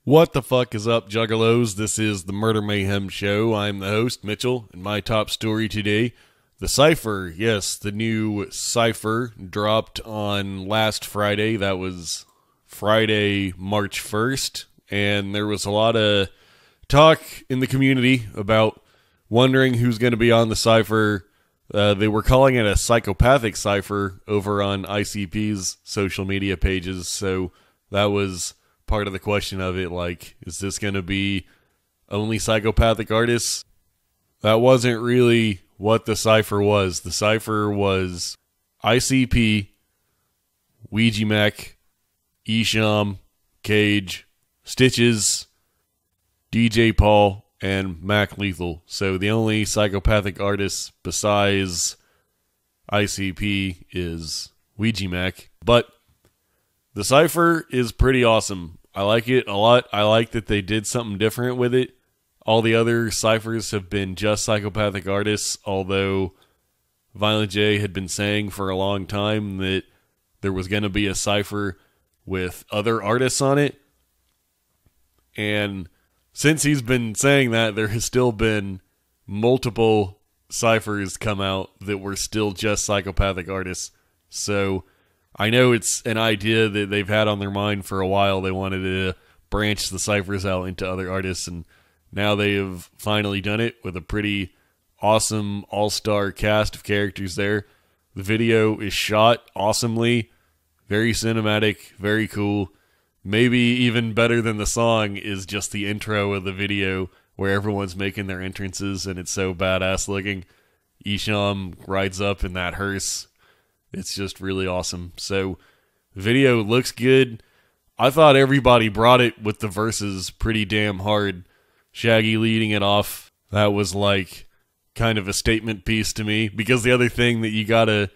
What the fuck is up, Juggalos? This is the Murder Mayhem Show. I'm the host, Mitchell, and my top story today, the Psypher. Yes, the new Psypher dropped on last Friday. That was Friday, March 1st, and there was a lot of talk in the community about wondering who's going to be on the Psypher. They were calling it a psychopathic Psypher over on ICP's social media pages, so that was part of the question of it, like, is this going to be only psychopathic artists? That wasn't really what the Psypher was. The Psypher was ICP, Ouija Macc, Esham, Cage, Stitches, DJ Paul, and Mac Lethal. So the only psychopathic artists besides ICP is Ouija Macc. But the Psypher is pretty awesome. I like it a lot. I like that they did something different with it. All the other Psyphers have been just psychopathic artists, although Violent J had been saying for a long time that there was going to be a Psypher with other artists on it. And since he's been saying that, there has still been multiple Psyphers come out that were still just psychopathic artists. So I know it's an idea that they've had on their mind for a while. They wanted to branch the Psyphers out into other artists, and now they have finally done it with a pretty awesome all-star cast of characters there. The video is shot awesomely, very cinematic, very cool. Maybe even better than the song is just the intro of the video where everyone's making their entrances, and it's so badass looking. Esham rides up in that hearse. It's just really awesome. So, the video looks good. I thought everybody brought it with the verses pretty damn hard. Shaggy leading it off. That was like kind of a statement piece to me. Because the other thing that you gotta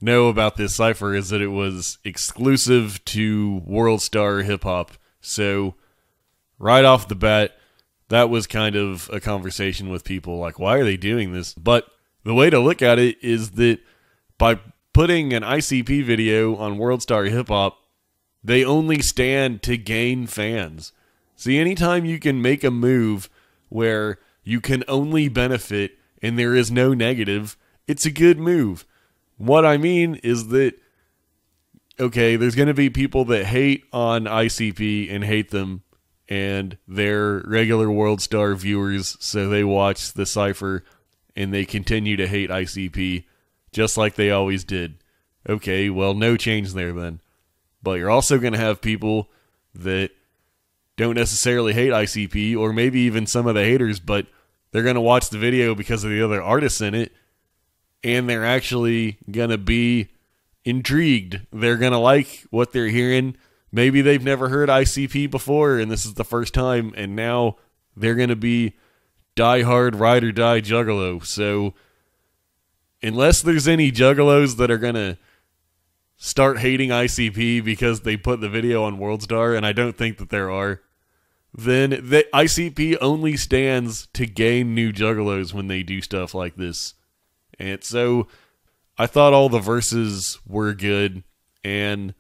know about this Psypher is that it was exclusive to World Star Hip Hop. So, right off the bat, that was kind of a conversation with people. Like, why are they doing this? But the way to look at it is that by putting an ICP video on World Star Hip Hop, they only stand to gain fans. See, anytime you can make a move where you can only benefit and there is no negative, it's a good move. What I mean is that, okay, there's going to be people that hate on ICP and hate them, and they're regular World Star viewers, so they watch the Psypher and they continue to hate ICP. Just like they always did. Okay, well, no change there then. But you're also going to have people that don't necessarily hate ICP, or maybe even some of the haters, but they're going to watch the video because of the other artists in it, and they're actually going to be intrigued. They're going to like what they're hearing. Maybe they've never heard ICP before, and this is the first time, and now they're going to be diehard ride or die Juggalo. So unless there's any Juggalos that are going to start hating ICP because they put the video on World Star, and I don't think that there are, then the ICP only stands to gain new Juggalos when they do stuff like this. And so I thought all the verses were good, and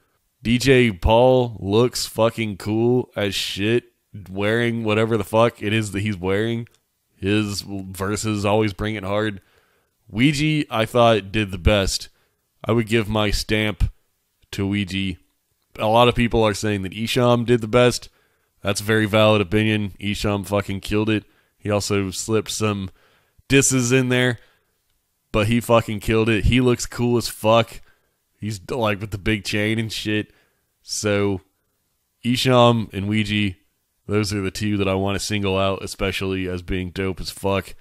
DJ Paul looks fucking cool as shit wearing whatever the fuck it is that he's wearing. His verses always bring it hard. Ouija, I thought, did the best. I would give my stamp to Ouija. A lot of people are saying that Esham did the best. That's a very valid opinion. Esham fucking killed it. He also slipped some disses in there, but he fucking killed it. He looks cool as fuck. He's like with the big chain and shit. So, Esham and Ouija, those are the two that I want to single out, especially as being dope as fuck.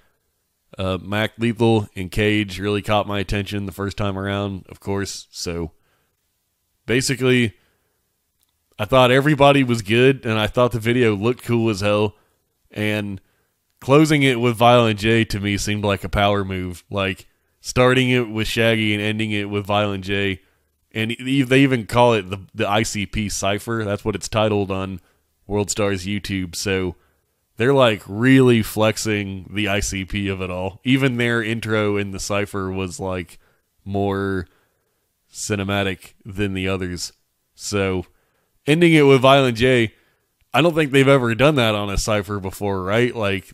Mac Lethal and Cage really caught my attention the first time around, of course. So, basically, I thought everybody was good, and I thought the video looked cool as hell. And closing it with Violent J to me seemed like a power move. Like, starting it with Shaggy and ending it with Violent J. And they even call it the ICP Psypher. That's what it's titled on World Star's YouTube. So, they're like really flexing the ICP of it all. Even their intro in the Psypher was like more cinematic than the others. So ending it with Violent J, I don't think they've ever done that on a Cypher before, right? Like,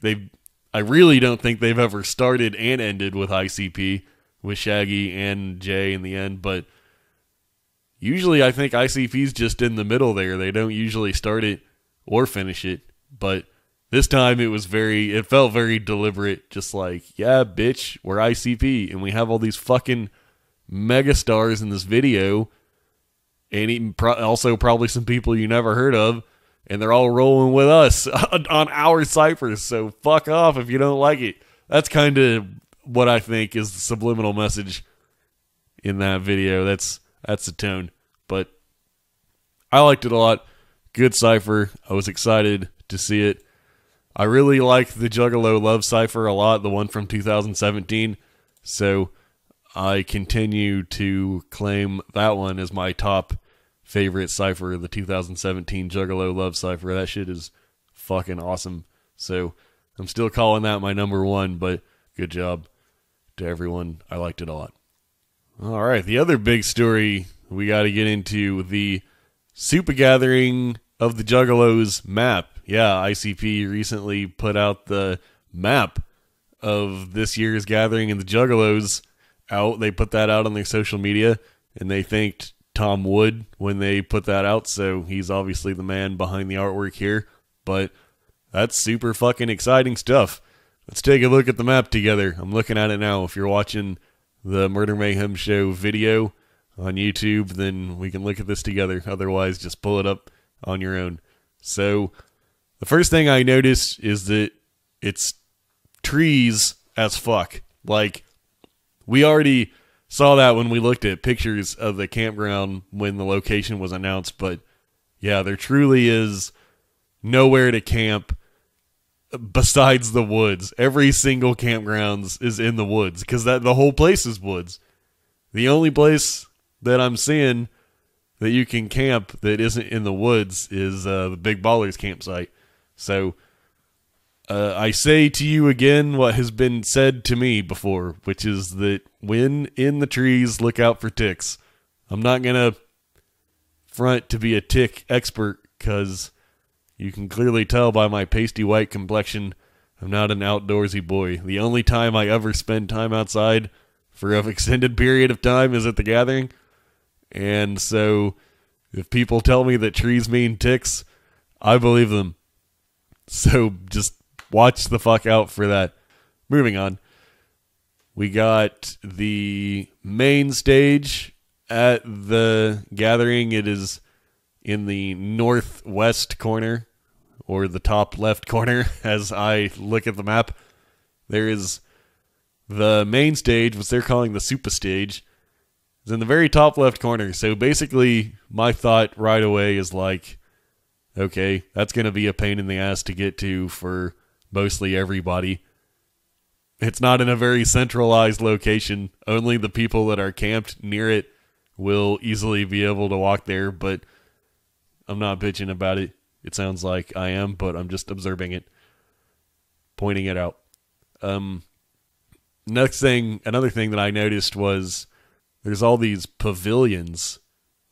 I really don't think they've ever started and ended with ICP, with Shaggy and Jay in the end, but usually I think ICP's just in the middle there. They don't usually start it or finish it, but this time it felt very deliberate, just like, yeah, bitch, we're ICP, and we have all these fucking mega stars in this video, and even also probably some people you never heard of, and they're all rolling with us on our ciphers, so fuck off if you don't like it. That's kind of what I think is the subliminal message in that video. That's the tone, but I liked it a lot. Good cipher. I was excited to see it. I really like the Juggalo Love cipher a lot, the one from 2017, so I continue to claim that one as my top favorite cipher, the 2017 Juggalo Love cipher. That shit is fucking awesome. So I'm still calling that my number one, but good job to everyone. I liked it a lot. All right, the other big story we got to get into, the Super Gathering of the Juggalos map. Yeah, ICP recently put out the map of this year's gathering and the Juggalos out. They put that out on their social media, and they thanked Tom Wood when they put that out, so he's obviously the man behind the artwork here, but that's super fucking exciting stuff. Let's take a look at the map together. I'm looking at it now. If you're watching the Murder Mayhem Show video on YouTube, then we can look at this together. Otherwise, just pull it up on your own. So, the first thing I noticed is that it's trees as fuck. Like, we already saw that when we looked at pictures of the campground when the location was announced, but yeah, there truly is nowhere to camp besides the woods. Every single campground is in the woods, because the whole place is woods. The only place that I'm seeing that you can camp that isn't in the woods is the Big Ballers campsite. So I say to you again what has been said to me before, which is that when in the trees, look out for ticks. I'm not going to front to be a tick expert, because you can clearly tell by my pasty white complexion, I'm not an outdoorsy boy. The only time I ever spend time outside for an extended period of time is at the gathering. And so if people tell me that trees mean ticks, I believe them. So just watch the fuck out for that. Moving on. We got the main stage at the gathering. It is in the northwest corner, or the top left corner, as I look at the map. There is the main stage, which they're calling the super stage, is in the very top left corner. So basically, my thought right away is like, okay, that's going to be a pain in the ass to get to for mostly everybody. It's not in a very centralized location. Only the people that are camped near it will easily be able to walk there, but I'm not bitching about it. It sounds like I am, but I'm just observing it, pointing it out. Another thing that I noticed was there's all these pavilions,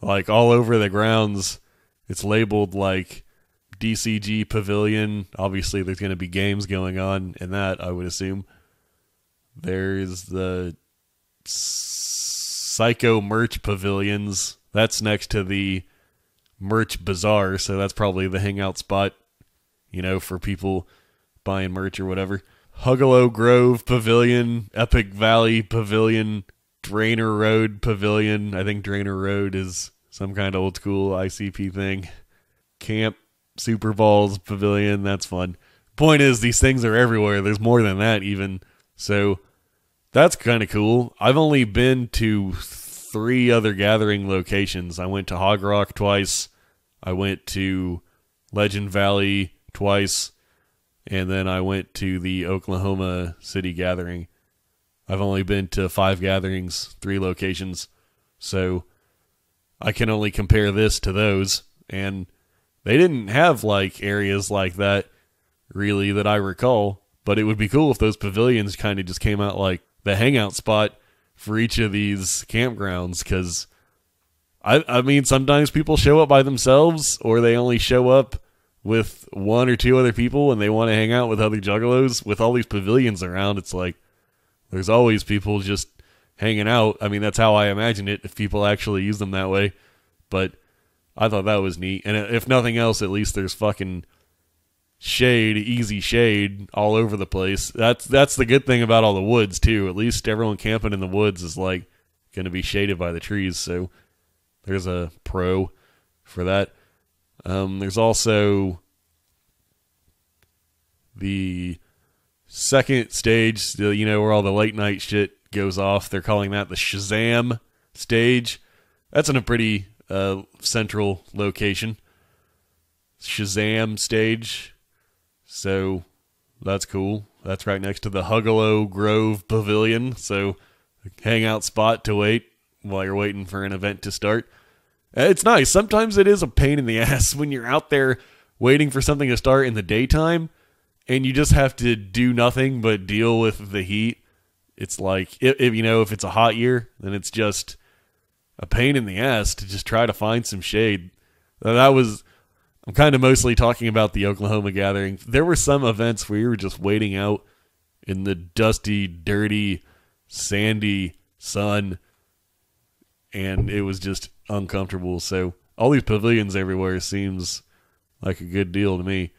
like all over the grounds. It's labeled like DCG Pavilion. Obviously, there's going to be games going on in that, I would assume. There's the Psycho Merch Pavilions. That's next to the Merch Bazaar, so that's probably the hangout spot, for people buying merch or whatever. Juggalo Grove Pavilion, Epic Valley Pavilion, Drainer Road Pavilion. I think Drainer Road is some kind of old school ICP thing. Camp Super Balls Pavilion, that's fun. Point is, these things are everywhere. There's more than that even. So that's kind of cool. I've only been to 3 other gathering locations. I went to Hog Rock twice. I went to Legend Valley twice. And then I went to the Oklahoma City gathering. I've only been to 5 gatherings, 3 locations. So I can only compare this to those. And they didn't have areas like that really that I recall. But it would be cool if those pavilions kind of just came out like the hangout spot for each of these campgrounds. Because, I mean, sometimes people show up by themselves, or they only show up with one or two other people and they want to hang out with other juggalos, with all these pavilions around, it's like there's always people just hanging out. I mean, that's how I imagine it if people actually use them that way. But I thought that was neat. And if nothing else, at least there's fucking shade, easy shade all over the place. That's the good thing about all the woods too. At least everyone camping in the woods is like going to be shaded by the trees. So there's a pro for that. There's also the second stage, where all the late night shit goes off. They're calling that the Shazam stage. That's in a pretty central location. Shazam stage. So that's cool. That's right next to the Juggalo Grove Pavilion. So hangout spot to wait while you're waiting for an event to start. It's nice. Sometimes it is a pain in the ass when you're out there waiting for something to start in the daytime and you just have to do nothing but deal with the heat. It's like, if it's a hot year, then it's just a pain in the ass to just try to find some shade. I'm kind of mostly talking about the Oklahoma gathering. There were some events where you were just waiting out in the dusty, dirty, sandy sun, and it was just uncomfortable. So all these pavilions everywhere seems like a good deal to me.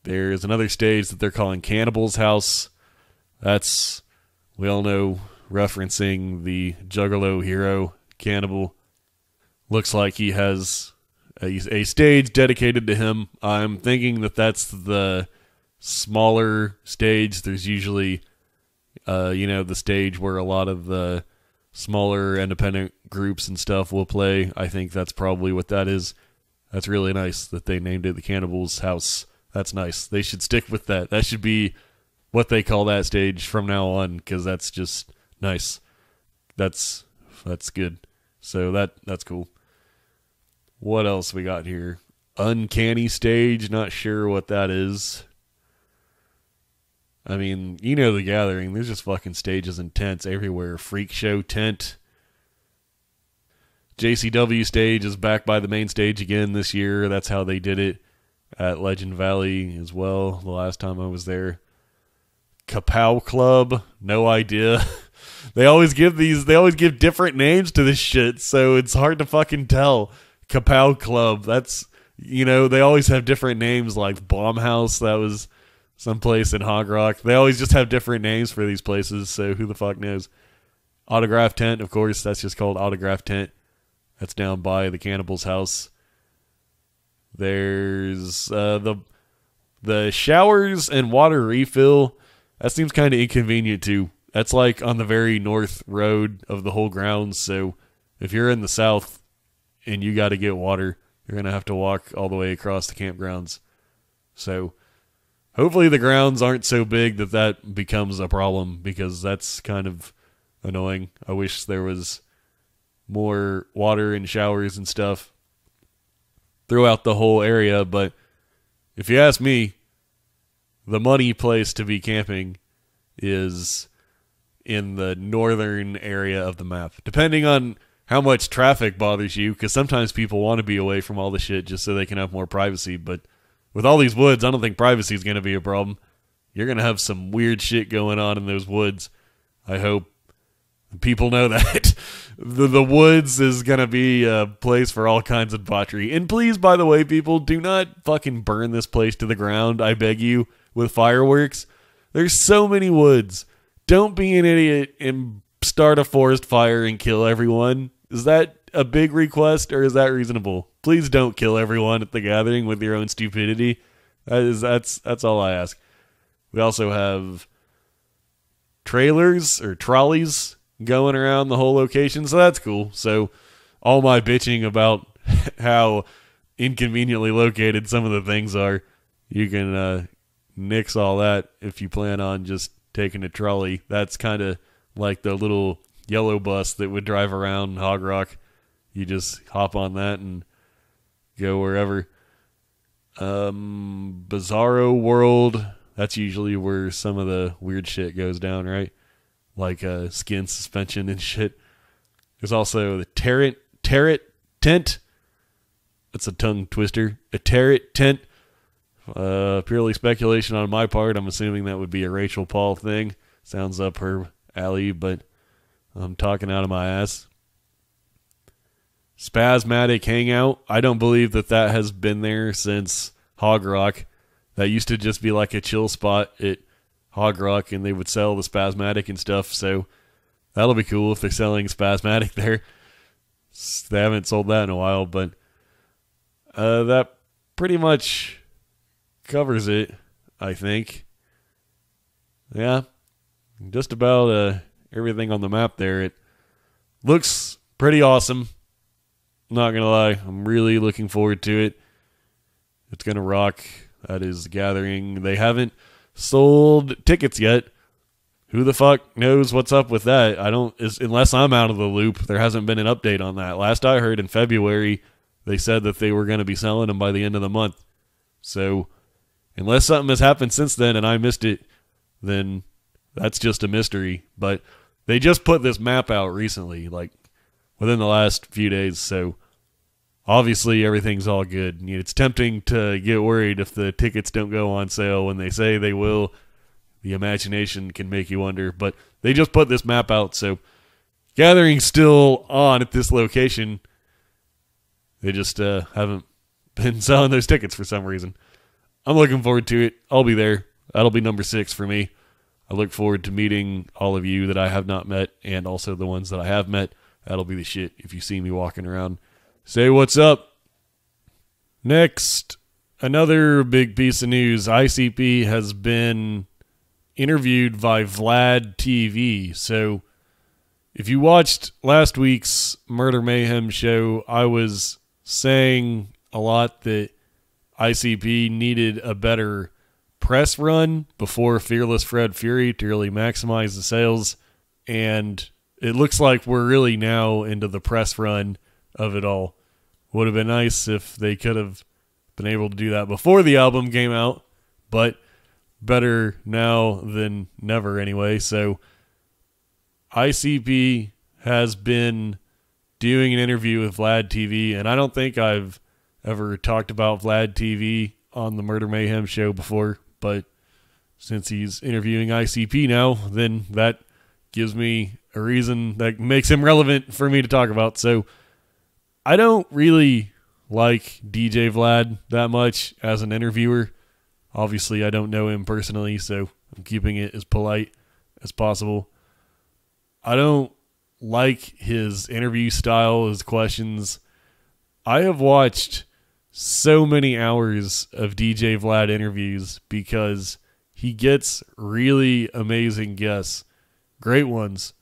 There's another stage that they're calling Cannibal's House. That's, we all know, referencing the Juggalo hero, Cannibal. Looks like he has a stage dedicated to him. I'm thinking that that's the smaller stage. There's usually, the stage where a lot of the smaller independent groups and stuff will play. I think that's probably what that is. That's really nice that they named it the Cannibal's House. That's nice. They should stick with that. That should be what they call that stage from now on, because that's just nice. That's good. So that's cool. What else we got here? Uncanny stage. Not sure what that is. I mean, the gathering. There's just fucking stages and tents everywhere. Freak show tent. JCW stage is back by the main stage again this year. That's how they did it at Legend Valley as well the last time I was there. Kapow Club. No idea. They always give different names to this shit, so it's hard to fucking tell. Kapow Club. That's, they always have different names, like Bomb House. That was someplace in Hog Rock. They always just have different names for these places, so who the fuck knows? Autograph Tent, of course, that's just called Autograph Tent. That's down by the Cannibal's House. There's the showers and water refill. That seems kind of inconvenient too. That's like on the very north road of the whole grounds, so if you're in the south and you got to get water, you're going to have to walk all the way across the campgrounds. So hopefully the grounds aren't so big that becomes a problem, because that's kind of annoying. I wish there was more water and showers and stuff throughout the whole area, but if you ask me, the money place to be camping is in the northern area of the map, depending on how much traffic bothers you, because sometimes people want to be away from all the shit just so they can have more privacy. But with all these woods, I don't think privacy is going to be a problem. You're going to have some weird shit going on in those woods. I hope people know that. The woods is going to be a place for all kinds of debauchery. And please, by the way, people, do not fucking burn this place to the ground, I beg you, with fireworks. There's so many woods. Don't be an idiot and start a forest fire and kill everyone. Is that a big request, or is that reasonable? Please don't kill everyone at the gathering with your own stupidity. That's all I ask. We also have trailers or trolleys going around the whole location, so that's cool. So all my bitching about how inconveniently located some of the things are, you can nix all that if you plan on just taking a trolley. That's kind of like the little yellow bus that would drive around Hog Rock. You just hop on that and go wherever. Bizarro World, that's usually where some of the weird shit goes down, right? Like skin suspension and shit. There's also the Tarot Tent. That's a tongue twister. A Tarot tent. Purely speculation on my part. I'm assuming that would be a Rachel Paul thing. Sounds up her alley, but I'm talking out of my ass. Spasmatic Hangout. I don't believe that has been there since Hog Rock. That used to just be like a chill spot at Hog Rock, and they would sell the Spasmatic and stuff, so that'll be cool if they're selling Spasmatic there. They haven't sold that in a while, but that pretty much covers it, I think. Yeah, just about everything on the map there. It looks pretty awesome. Not gonna lie, I'm really looking forward to it. It's gonna rock. That is the gathering. They haven't sold tickets yet. Who the fuck knows what's up with that? Unless I'm out of the loop, there hasn't been an update on that. Last I heard in February, they said that they were going to be selling them by the end of the month. So, unless something has happened since then and I missed it, then that's just a mystery. But they just put this map out recently, like within the last few days, so obviously everything's all good. It's tempting to get worried if the tickets don't go on sale when they say they will. The imagination can make you wonder, but they just put this map out, so gathering's still on at this location. They just haven't been selling those tickets for some reason. I'm looking forward to it. I'll be there. That'll be number 6 for me. I look forward to meeting all of you that I have not met, and also the ones that I have met. That'll be the shit if you see me walking around. Say what's up. Next, another big piece of news. ICP has been interviewed by Vlad TV. So, if you watched last week's Murder Mayhem show, I was saying a lot that ICP needed a better press run before Fearless Fred Fury to really maximize the sales. And it looks like we're really now into the press run of it all. Would have been nice if they could have been able to do that before the album came out, but better now than never anyway. So ICP has been doing an interview with Vlad TV, and I don't think I've ever talked about Vlad TV on the Murder Mayhem show before, but since he's interviewing ICP now, then that gives me a reason that makes him relevant for me to talk about. So I don't really like DJ Vlad that much as an interviewer. Obviously, I don't know him personally, so I'm keeping it as polite as possible. I don't like his interview style, his questions. I have watched so many hours of DJ Vlad interviews because he gets really amazing guests, great ones.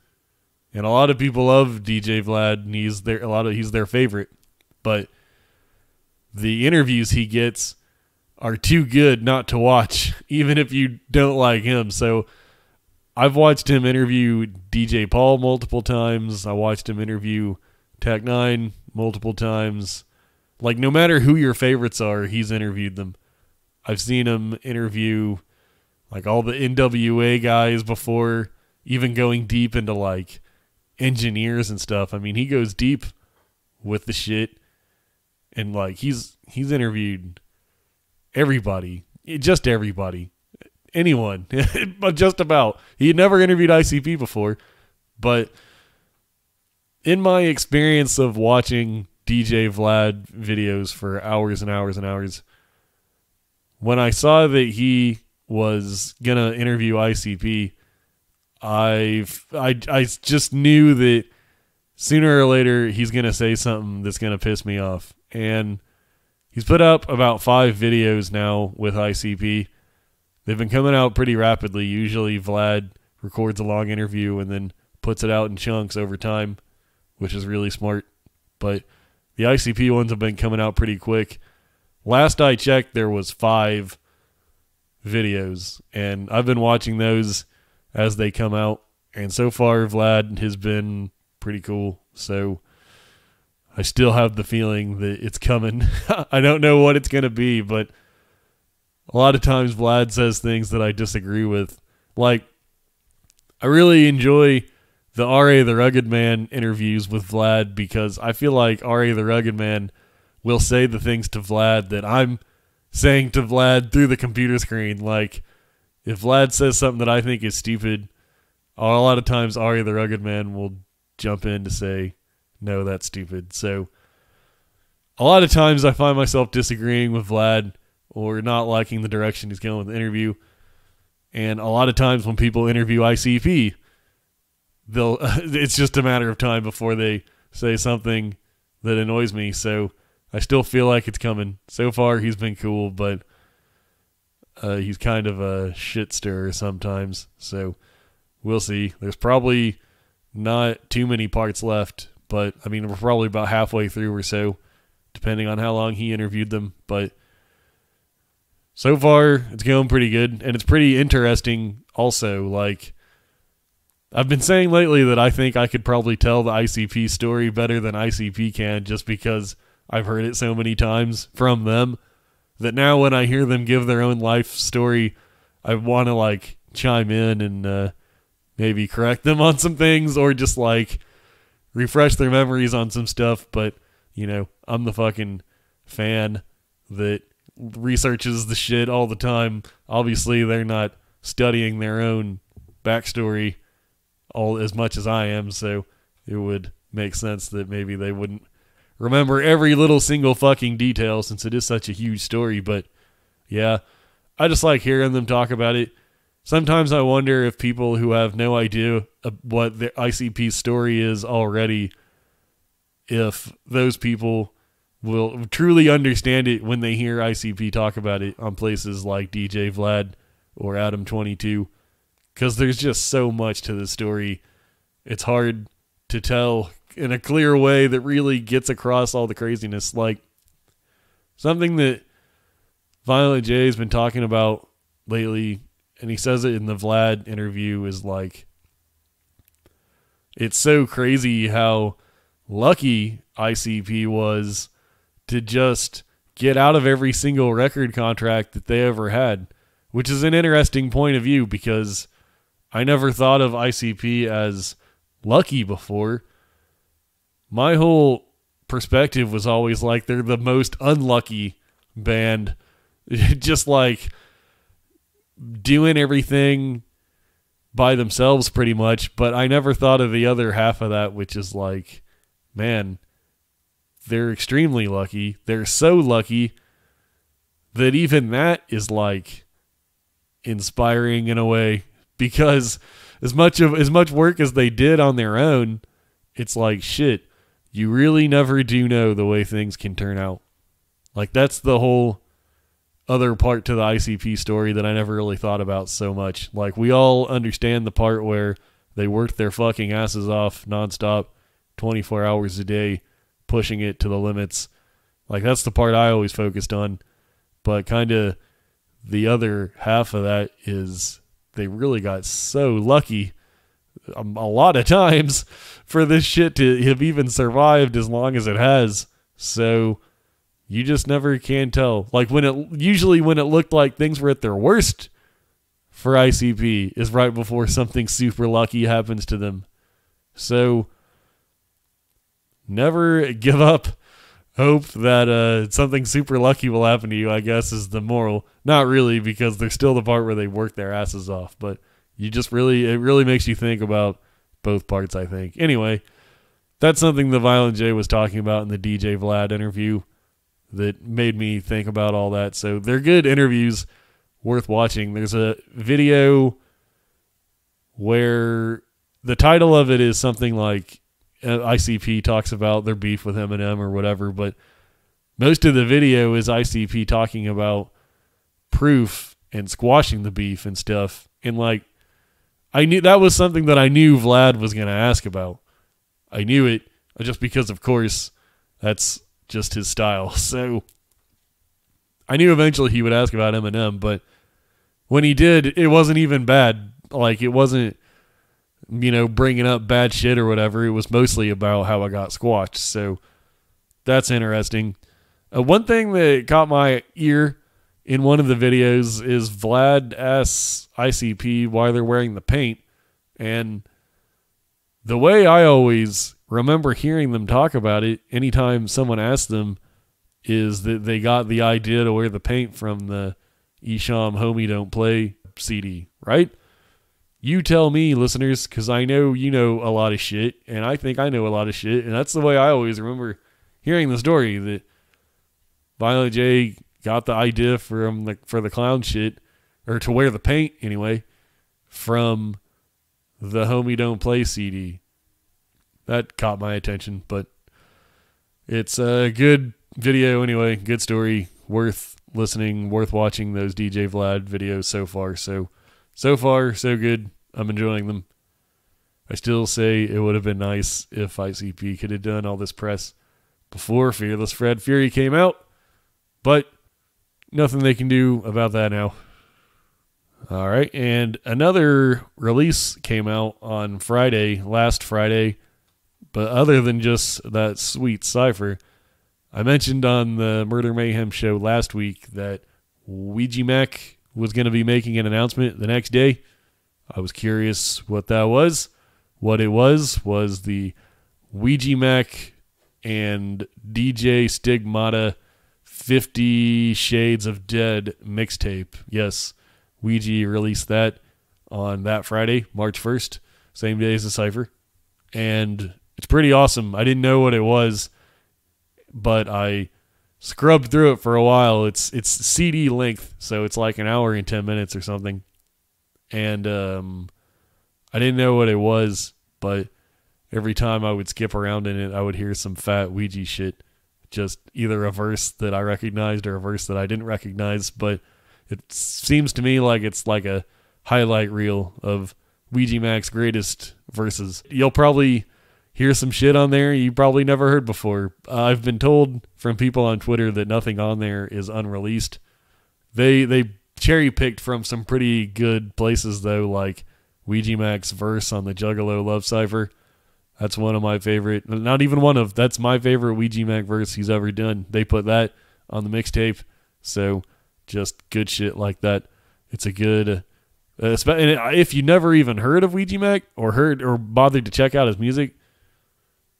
And a lot of people love DJ Vlad, and he's their favorite. But the interviews he gets are too good not to watch, even if you don't like him. So I've watched him interview DJ Paul multiple times. I watched him interview Tech 9 multiple times. Like, no matter who your favorites are, he's interviewed them. I've seen him interview like all the NWA guys before, even going deep into like engineers and stuff. I mean, he goes deep with the shit, and like he's interviewed everybody, just everybody, anyone, but just about. He had never interviewed ICP before, but in my experience of watching DJ Vlad videos for hours and hours and hours, when I saw that he was gonna interview ICP, I just knew that sooner or later he's gonna say something that's gonna piss me off. And he's put up about 5 videos now with ICP. They've been coming out pretty rapidly. Usually Vlad records a long interview and then puts it out in chunks over time, which is really smart. But the ICP ones have been coming out pretty quick. Last I checked, there was 5 videos, and I've been watching those as they come out. And so far, Vlad has been pretty cool. So I still have the feeling that it's coming. I don't know what it's going to be, but a lot of times Vlad says things that I disagree with. Like, I really enjoy the R.A. the Rugged Man interviews with Vlad because I feel like R.A. the Rugged Man will say the things to Vlad that I'm saying to Vlad through the computer screen. Like, if Vlad says something that I think is stupid, a lot of times Ari the Rugged Man will jump in to say, no, that's stupid. So a lot of times I find myself disagreeing with Vlad or not liking the direction he's going with the interview. And a lot of times when people interview ICP, it's just a matter of time before they say something that annoys me. So I still feel like it's coming. So far, he's been cool, but he's kind of a shit stirrer sometimes. So we'll see. There's probably not too many parts left, but I mean, we're probably about halfway through or so, depending on how long he interviewed them. But so far, it's going pretty good, and it's pretty interesting also. Like, I've been saying lately that I think I could probably tell the ICP story better than ICP can, just because I've heard it so many times from them that now when I hear them give their own life story, I want to like chime in and maybe correct them on some things or just like refresh their memories on some stuff. But, you know, I'm the fucking fan that researches the shit all the time. Obviously, they're not studying their own backstory all as much as I am, so it would make sense that maybe they wouldn't remember every little single fucking detail since it is such a huge story. But yeah, I just like hearing them talk about it. Sometimes I wonder if people who have no idea what the ICP story is already, if those people will truly understand it when they hear ICP talk about it on places like DJ Vlad or Adam22, because there's just so much to the story. It's hard to tell in a clear way that really gets across all the craziness. Like, something that Violent J has been talking about lately, and he says it in the Vlad interview, is like, it's so crazy how lucky ICP was to just get out of every single record contract that they ever had, which is an interesting point of view because I never thought of ICP as lucky before. My whole perspective was always like they're the most unlucky band, just like doing everything by themselves pretty much. But I never thought of the other half of that, which is like, man, they're extremely lucky. They're so lucky that even that is like inspiring in a way, because as much work as they did on their own, it's like, shit, you really never do know the way things can turn out. Like, that's the whole other part to the ICP story that I never really thought about so much. Like, we all understand the part where they worked their fucking asses off nonstop, 24 hours a day, pushing it to the limits. Like, that's the part I always focused on. But kind of the other half of that is they really got so lucky a lot of times for this shit to have even survived as long as it has. So you just never can tell. Like, usually when it looked like things were at their worst for ICP is right before something super lucky happens to them. So never give up hope that something super lucky will happen to you, I guess, is the moral. Not really, because there's still the part where they work their asses off, but it really makes you think about both parts, I think. Anyway, that's something the Violent J was talking about in the DJ Vlad interview that made me think about all that. So they're good interviews, worth watching. There's a video where the title of it is something like ICP talks about their beef with Eminem or whatever, but most of the video is ICP talking about Proof and squashing the beef and stuff. And like, I knew that was something that I knew Vlad was going to ask about. I knew it just because, of course, that's just his style. So I knew eventually he would ask about Eminem, but when he did, it wasn't even bad. Like, it wasn't, bringing up bad shit or whatever. It was mostly about how I got squashed. So that's interesting. One thing that caught my ear in one of the videos is Vlad asks ICP why they're wearing the paint. And the way I always remember hearing them talk about it, anytime someone asked them, is that they got the idea to wear the paint from the Esham Homie Don't Play CD, right? You tell me, listeners, because I know you know a lot of shit, and I think I know a lot of shit, and that's the way I always remember hearing the story, that Violent J got the idea for the clown shit, or to wear the paint anyway, from the Homie Don't Play CD. That caught my attention, but it's a good video anyway, good story, worth listening, worth watching those DJ Vlad videos so far. So far, so good. I'm enjoying them. I still say it would have been nice if ICP could have done all this press before Fearless Fred Fury came out, but nothing they can do about that now. All right, and another release came out on Friday, last Friday, but other than just that sweet Psypher, I mentioned on the Murder Mayhem show last week that Ouija Macc was going to be making an announcement the next day. I was curious what that was. What it was the Ouija Macc and DJ Stigmata 50 Shades of Dead mixtape. Yes, Ouija released that on that Friday, March 1st, same day as the Psypher. And it's pretty awesome. I didn't know what it was, but I scrubbed through it for a while. It's CD length, so it's like an hour and 10 minutes or something. And I didn't know what it was, but every time I would skip around in it, I would hear some fat Ouija shit. Just either a verse that I recognized or a verse that I didn't recognize, but it seems to me like it's like a highlight reel of Ouija Macc's greatest verses. You'll probably hear some shit on there you probably never heard before. I've been told from people on Twitter that nothing on there is unreleased. They cherry-picked from some pretty good places, though, like Ouija Macc's verse on the Juggalo Love Cypher. That's one of my favorite, not even one of, that's my favorite Ouija Macc verse he's ever done. They put that on the mixtape, so just good shit like that. It's a good, and if you never even heard of Ouija Macc or bothered to check out his music,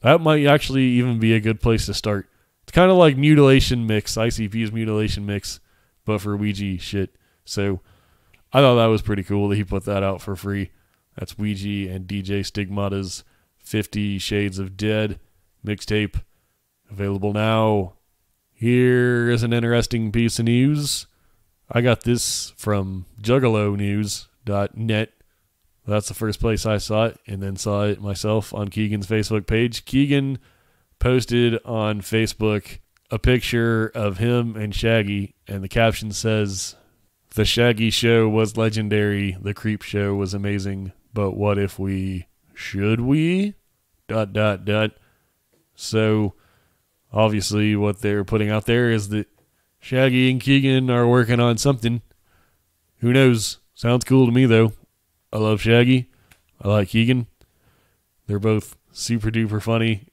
that might actually even be a good place to start. It's kind of like Mutilation Mix, ICP's Mutilation Mix, but for Ouija shit. So I thought that was pretty cool that he put that out for free. That's Ouija and DJ Stigmata's 50 Shades of Dead mixtape, available now. Here is an interesting piece of news. I got this from juggalonews.net. That's the first place I saw it, and then saw it myself on Kegan's Facebook page. Kegan posted on Facebook a picture of him and Shaggy, and the caption says, "The Shaggy show was legendary, the Creep show was amazing, but what if we... should we? ... So, obviously what they're putting out there is that Shaggy and Kegan are working on something. Who knows? Sounds cool to me, though. I love Shaggy. I like Kegan. They're both super duper funny.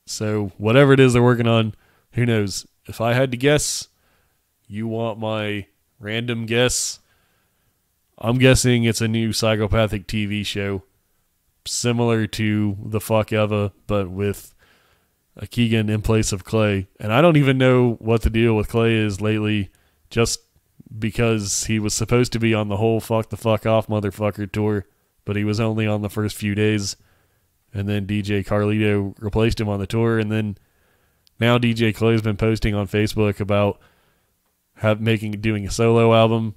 So whatever it is they're working on, who knows? If I had to guess, you want my random guess? I'm guessing it's a new psychopathic TV show, similar to The Fuck Eva, but with a Kegan in place of Clay. And I don't even know what the deal with Clay is lately, just because he was supposed to be on the whole Fuck the Fuck Off Motherfucker tour, but he was only on the first few days, and then DJ Carlito replaced him on the tour, and then now DJ Clay's been posting on Facebook about doing a solo album.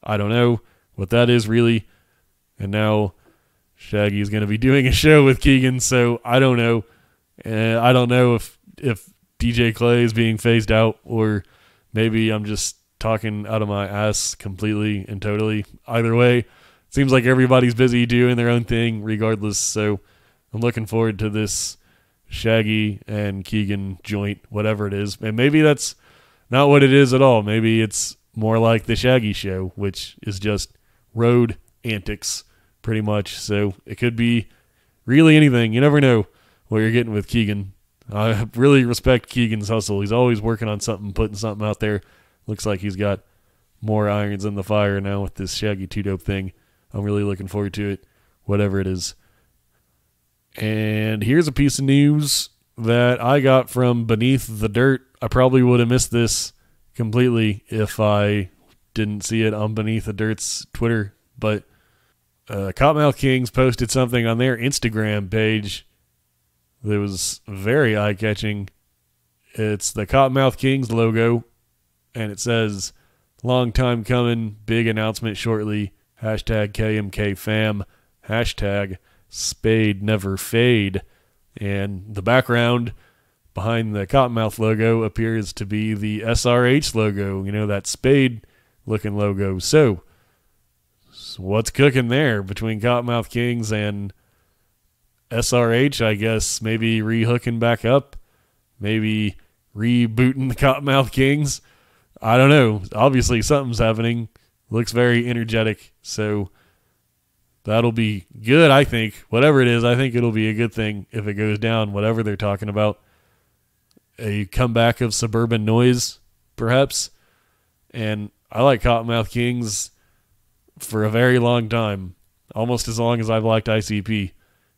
I don't know what that is really, and now Shaggy is going to be doing a show with Kegan, so I don't know. I don't know if DJ Clay is being phased out, or maybe I'm just talking out of my ass completely and totally. Either way, seems like everybody's busy doing their own thing regardless, so I'm looking forward to this Shaggy and Kegan joint, whatever it is. And maybe that's not what it is at all. Maybe it's more like the Shaggy show, which is just road antics pretty much. So it could be really anything. You never know what you're getting with Kegan. I really respect Kegan's hustle. He's always working on something, putting something out there. Looks like he's got more irons in the fire now with this Shaggy 2 Dope thing. I'm really looking forward to it, whatever it is. And here's a piece of news. that I got from Beneath the Dirt. I probably would have missed this completely if I didn't see it on Beneath the Dirt's Twitter, but Kottonmouth Kings posted something on their Instagram page that was very eye-catching. It's the Kottonmouth Kings logo, and it says, "Long time coming, big announcement shortly, hashtag KMK fam, hashtag spade never fade." And the background behind the Kottonmouth logo appears to be the SRH logo, that spade-looking logo. So what's cooking there between Kottonmouth Kings and SRH? I guess maybe re-hooking back up, maybe rebooting the Kottonmouth Kings. I don't know. Obviously something's happening. Looks very energetic, so that'll be good, I think. Whatever it is, I think it'll be a good thing if it goes down, whatever they're talking about. A comeback of suburban noise, perhaps. And I like Kottonmouth Kings for a very long time, almost as long as I've liked ICP,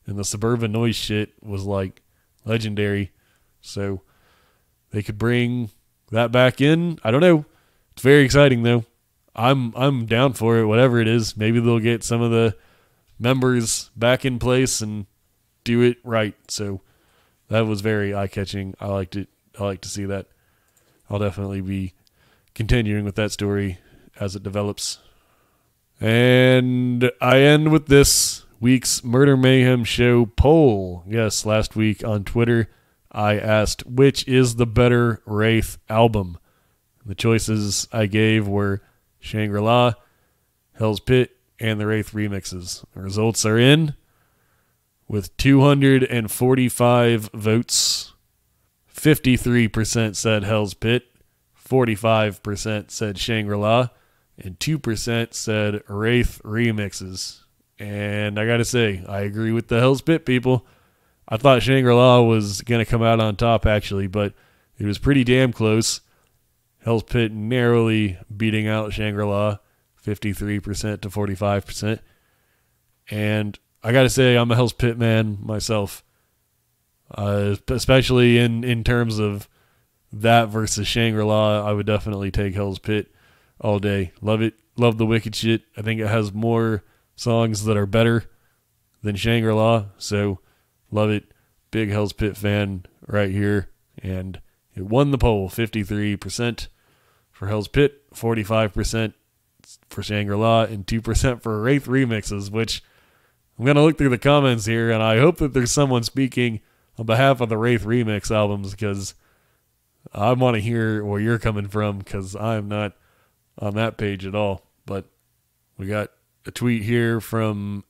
and the suburban noise shit was like legendary. So they could bring that back in. I don't know. It's very exciting though. I'm down for it, whatever it is. Maybe they'll get some of the members back in place and do it right. So that was very eye-catching. I liked it. I like to see that. I'll definitely be continuing with that story as it develops. And I end with this week's Murder Mayhem Show poll. Yes, last week on Twitter, I asked, which is the better Wraith album? The choices I gave were Shangri-La, Hell's Pit, and the Wraith remixes. The results are in with 245 votes. 53% said Hell's Pit, 45% said Shangri-La, and 2% said Wraith remixes. And I gotta say, I agree with the Hell's Pit people. I thought Shangri-La was gonna come out on top actually, but it was pretty damn close. Hell's Pit narrowly beating out Shangri-La, 53% to 45%. And I gotta say, I'm a Hell's Pit man myself. Especially in terms of that versus Shangri-La, I would definitely take Hell's Pit all day. Love it. Love the wicked shit. I think it has more songs that are better than Shangri-La, so love it. Big Hell's Pit fan right here. And it won the poll, 53% for Hell's Pit, 45% for Shangri-La, and 2% for Wraith remixes, which I'm going to look through the comments here, and I hope that there's someone speaking on behalf of the Wraith remix albums, because I want to hear where you're coming from, because I'm not on that page at all. But we got a tweet here from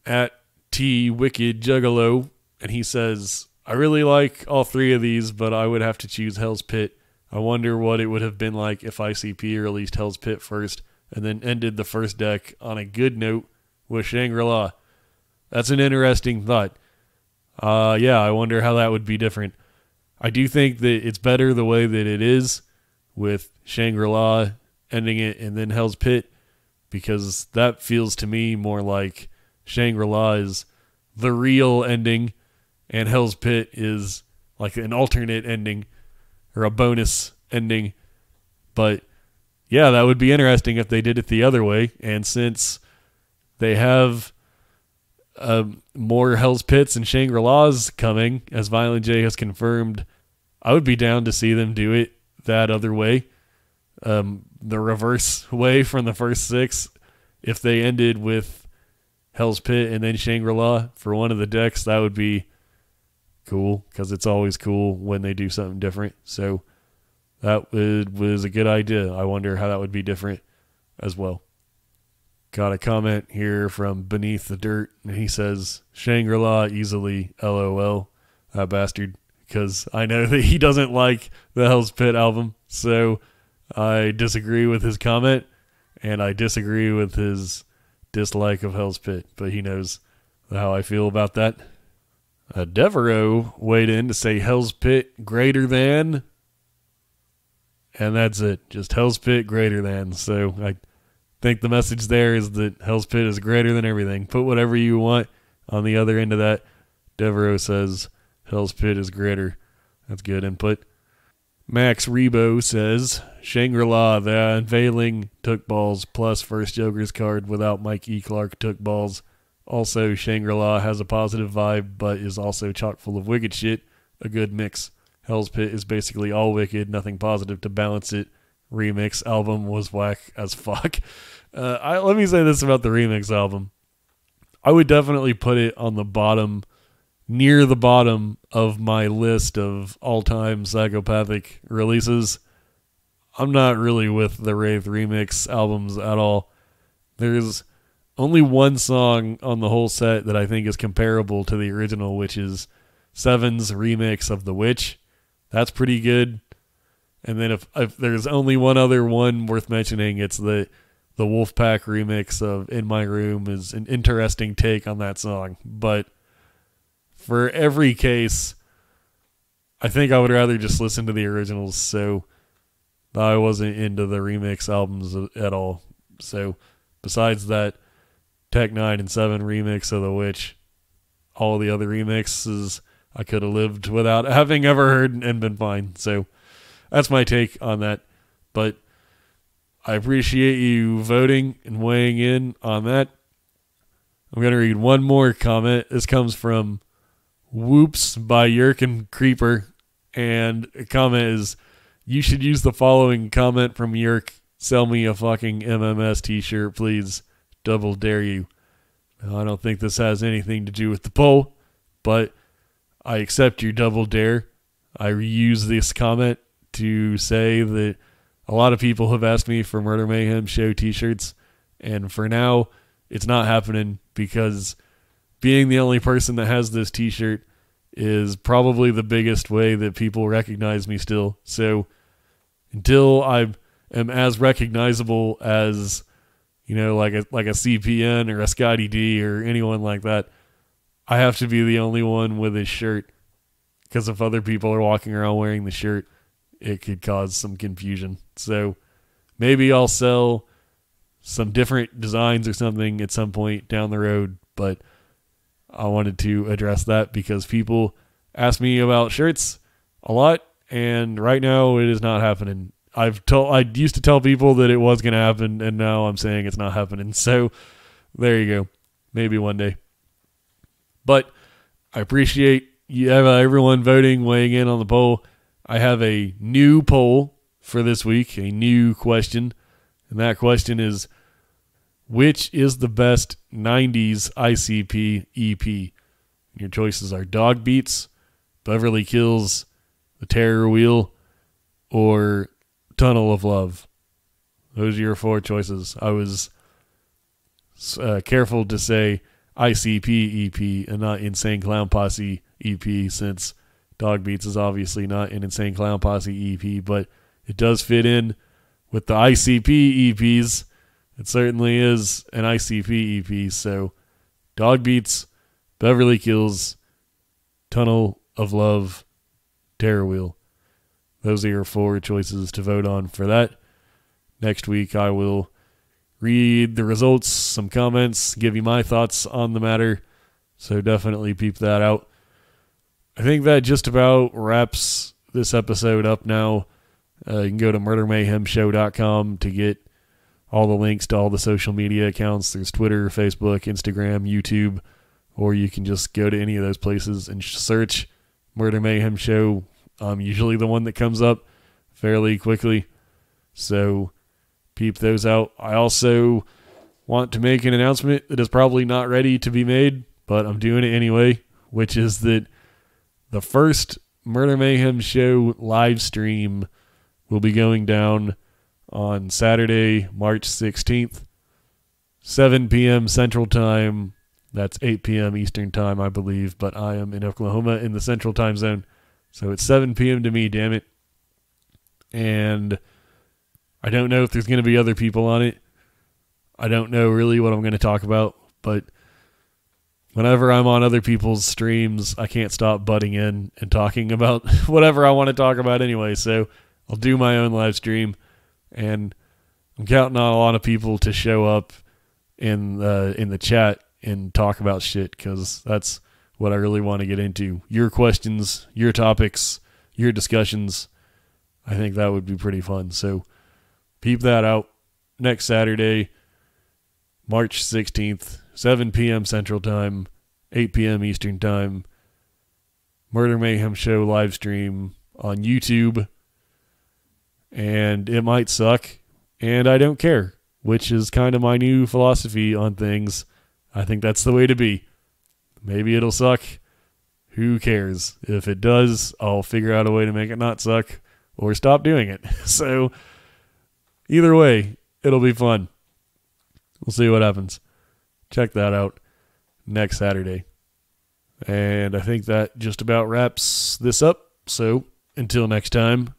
@TWickedJuggalo, and he says, "I really like all three of these, but I would have to choose Hell's Pit. I wonder what it would have been like if ICP released Hell's Pit first and then ended the first deck on a good note with Shangri-La." That's an interesting thought. Yeah, I wonder how that would be different. I do think that it's better the way that it is, with Shangri-La ending it and then Hell's Pit, because that feels to me more like Shangri-La is the real ending and Hell's Pit is like an alternate ending or a bonus ending. But yeah, that would be interesting if they did it the other way. And since they have more Hell's Pits and Shangri-La's coming, as Violent J has confirmed, I would be down to see them do it that other way. The reverse way from the first six. If they ended with Hell's Pit and then Shangri-La for one of the decks, that would be cool, because it's always cool when they do something different. So that was a good idea. I wonder how that would be different as well. Got a comment here from Beneath the Dirt, and he says, "Shangri-La easily, LOL." That bastard, because I know that he doesn't like the Hell's Pit album, so I disagree with his comment, and I disagree with his dislike of Hell's Pit, but he knows how I feel about that. Devereaux weighed in to say Hell's Pit greater than, and that's it. Just Hell's Pit greater than. So I think the message there is that Hell's Pit is greater than everything. Put whatever you want on the other end of that. Devereaux says Hell's Pit is greater. That's good input. Max Rebo says, Shangri-La, the unveiling took balls, plus first Joker's card without Mike E. Clark took balls. Also, Shangri-La has a positive vibe, but is also chock full of wicked shit. A good mix. Hell's Pit is basically all wicked, nothing positive to balance it. Remix album was whack as fuck. Let me say this about the remix album. I would definitely put it on the bottom, near the bottom of my list of all-time psychopathic releases. I'm not really with the Wraith remix albums at all. There's only one song on the whole set that I think is comparable to the original, which is Seven's remix of The Witch. That's pretty good. And then if there's only one other one worth mentioning, it's the Wolfpack remix of In My Room is an interesting take on that song. But for every case, I think I would rather just listen to the originals, so I wasn't into the remix albums at all. So besides that Tech 9 and 7 remix of The Witch, all the other remixes I could have lived without having ever heard and been fine. So that's my take on that. But I appreciate you voting and weighing in on that. I'm going to read one more comment. This comes from Whoops by Yerkin Creeper. And the comment is, you should use the following comment from Yerk. Sell me a fucking MMS t-shirt, please. Double dare you. Now, I don't think this has anything to do with the poll, but I accept your double dare. I reuse this comment to say that a lot of people have asked me for Murder Mayhem Show t-shirts, and for now, it's not happening because being the only person that has this t-shirt is probably the biggest way that people recognize me still. So until I am as recognizable as, you know, like a CPN or a Scotty D or anyone like that, I have to be the only one with his shirt, because if other people are walking around wearing the shirt, it could cause some confusion. So maybe I'll sell some different designs or something at some point down the road, but I wanted to address that because people ask me about shirts a lot, and right now it is not happening. I used to tell people that it was going to happen, and now I'm saying it's not happening. So there you go. Maybe one day. But I appreciate everyone voting, weighing in on the poll. I have a new poll for this week, a new question, and that question is, which is the best 90s ICP EP? Your choices are Dog Beats, Beverly Kills, The Terror Wheel, or Tunnel of Love. Those are your four choices. I was careful to say ICP EP and not Insane Clown Posse EP, since Dog Beats is obviously not an Insane Clown Posse EP, but it does fit in with the ICP EPs. It certainly is an ICP EP. So Dog Beats, Beverly Kills, Tunnel of Love, Terror Wheel. Those are your four choices to vote on for that. Next week I will read the results, some comments, give you my thoughts on the matter. So definitely peep that out. I think that just about wraps this episode up now. You can go to murdermayhemshow.com to get all the links to all the social media accounts. There's Twitter, Facebook, Instagram, YouTube, or you can just go to any of those places and search Murder Mayhem Show. I'm usually the one that comes up fairly quickly, so peep those out. I also want to make an announcement that is probably not ready to be made, but I'm doing it anyway, which is that the first Murder Mayhem Show live stream will be going down on Saturday, March 16th, 7 p.m. Central Time. That's 8 p.m. Eastern Time, I believe, but I am in Oklahoma in the Central Time Zone, so it's 7 p.m. to me, damn it. And I don't know if there's going to be other people on it. I don't know really what I'm going to talk about, but whenever I'm on other people's streams, I can't stop butting in and talking about whatever I want to talk about anyway, so I'll do my own live stream, and I'm counting on a lot of people to show up in the chat and talk about shit, because that's what I really want to get into. Your questions, your topics, your discussions. I think that would be pretty fun. So peep that out next Saturday, March 16th, 7 p.m. Central Time, 8 p.m. Eastern Time. Murder Mayhem Show live stream on YouTube. And it might suck, and I don't care, which is kind of my new philosophy on things. I think that's the way to be. Maybe it'll suck. Who cares? If it does, I'll figure out a way to make it not suck or stop doing it. So either way, it'll be fun. We'll see what happens. Check that out next Saturday. And I think that just about wraps this up. So until next time,